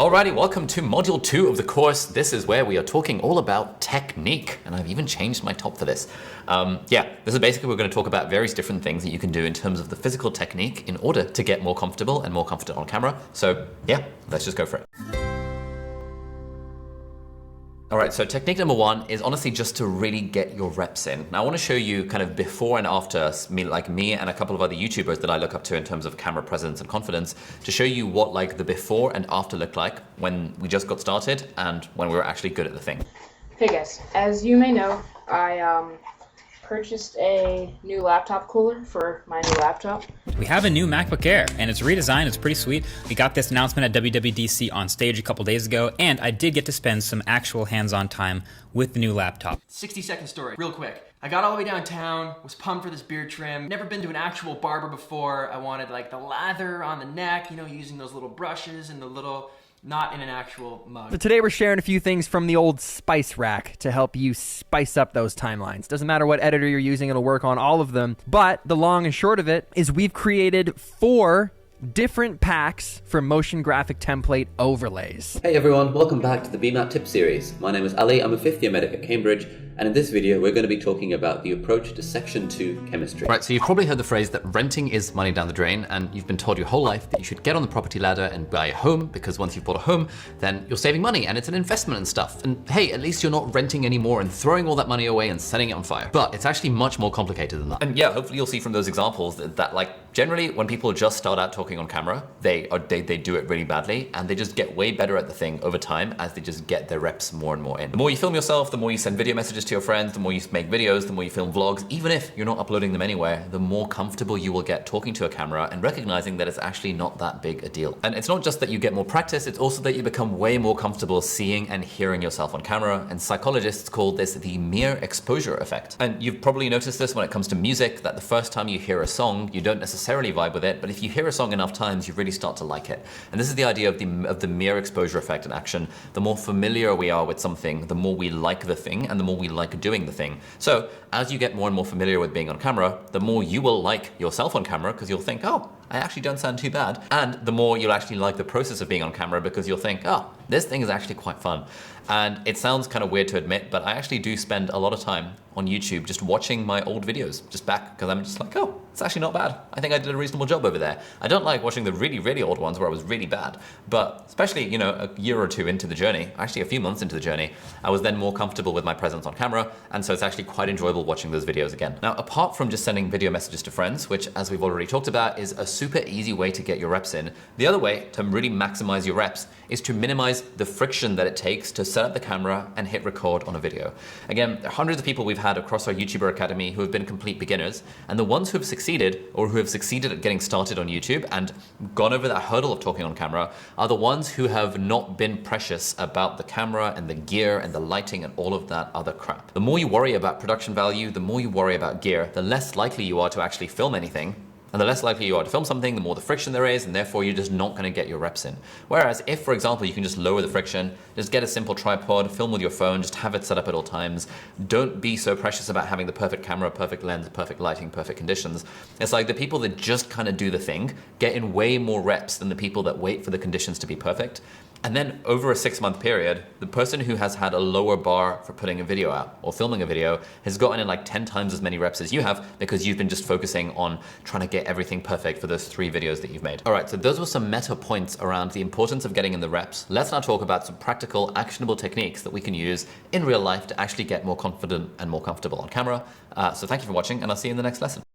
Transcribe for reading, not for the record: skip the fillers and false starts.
Alrighty, welcome to module 2 of the course. This is where we are talking all about technique, and I've even changed my top for this. This is basically we're going to talk about various different things that you can do in terms of the physical technique in order to get more comfortable and more confident on camera. So yeah, let's just go for it. All right, so technique number 1 is honestly just to really get your reps in. Now I want to show you kind of before and after, me and a couple of other YouTubers that I look up to in terms of camera presence and confidence, to show you what like the before and after looked like when we just got started and when we were actually good at the thing. Hey guys, as you may know, I purchased a new laptop cooler for my new laptop. We have a new MacBook Air, and it's redesigned. It's pretty sweet. We got this announcement at WWDC on stage a couple days ago, and I did get to spend some actual hands-on time with the new laptop. 60-second story, real quick. I got all the way downtown, was pumped for this beard trim. Never been to an actual barber before. I wanted like the lather on the neck, you know, using those little brushes and the little, not in an actual mug. So today we're sharing a few things from the old spice rack to help you spice up those timelines. Doesn't matter what editor you're using, it'll work on all of them. But the long and short of it is we've created 4 different packs for motion graphic template overlays. Hey everyone, welcome back to the BMAT Tip Series. My name is Ali, I'm a 5th year medic at Cambridge, and in this video we're going to be talking about the approach to Section 2 chemistry. Right, so you've probably heard the phrase that renting is money down the drain, and you've been told your whole life that you should get on the property ladder and buy a home, because once you've bought a home, then you're saving money and it's an investment and stuff. And hey, at least you're not renting anymore and throwing all that money away and setting it on fire. But it's actually much more complicated than that. And yeah, hopefully you'll see from those examples that like generally when people just start out talking on camera, they do it really badly, and they just get way better at the thing over time as they just get their reps more and more in. The more you film yourself, the more you send video messages to your friends, the more you make videos, the more you film vlogs, even if you're not uploading them anywhere, the more comfortable you will get talking to a camera and recognizing that it's actually not that big a deal. And it's not just that you get more practice, it's also that you become way more comfortable seeing and hearing yourself on camera, and psychologists call this the mere exposure effect. And you've probably noticed this when it comes to music, that the first time you hear a song, you don't necessarily vibe with it, but if you hear a song enough times, you really start to like it. And this is the idea of the mere exposure effect in action. The more familiar we are with something, the more we like the thing, and the more we like doing the thing. So as you get more and more familiar with being on camera, the more you will like yourself on camera, because you'll think, oh, I actually don't sound too bad. And the more you'll actually like the process of being on camera, because you'll think, oh, this thing is actually quite fun. And it sounds kind of weird to admit, but I actually do spend a lot of time on YouTube just watching my old videos just back, because I'm just like, oh, it's actually not bad. I think I did a reasonable job over there. I don't like watching the really, really old ones where I was really bad, but especially, you know, a year or 2 into the journey, actually a few months into the journey, I was then more comfortable with my presence on camera, and so it's actually quite enjoyable watching those videos again. Now, apart from just sending video messages to friends, which as we've already talked about is a super easy way to get your reps in, the other way to really maximize your reps is to minimize the friction that it takes to set up the camera and hit record on a video. Again, there are hundreds of people we've had across our YouTuber Academy who have been complete beginners, and the ones who have succeeded, or who have succeeded at getting started on YouTube and gone over that hurdle of talking on camera, are the ones who have not been precious about the camera and the gear and the lighting and all of that other crap. The more you worry about production value, the more you worry about gear, the less likely you are to actually film anything. And the less likely you are to film something, the more the friction there is, and therefore you're just not going to get your reps in. Whereas if, for example, you can just lower the friction, just get a simple tripod, film with your phone, just have it set up at all times. Don't be so precious about having the perfect camera, perfect lens, perfect lighting, perfect conditions. It's like the people that just kind of do the thing get in way more reps than the people that wait for the conditions to be perfect. And then over a 6-month period, the person who has had a lower bar for putting a video out or filming a video has gotten in like 10 times as many reps as you have, because you've been just focusing on trying to get everything perfect for those 3 videos that you've made. All right, so those were some meta points around the importance of getting in the reps. Let's now talk about some practical, actionable techniques that we can use in real life to actually get more confident and more comfortable on camera. So thank you for watching, and I'll see you in the next lesson.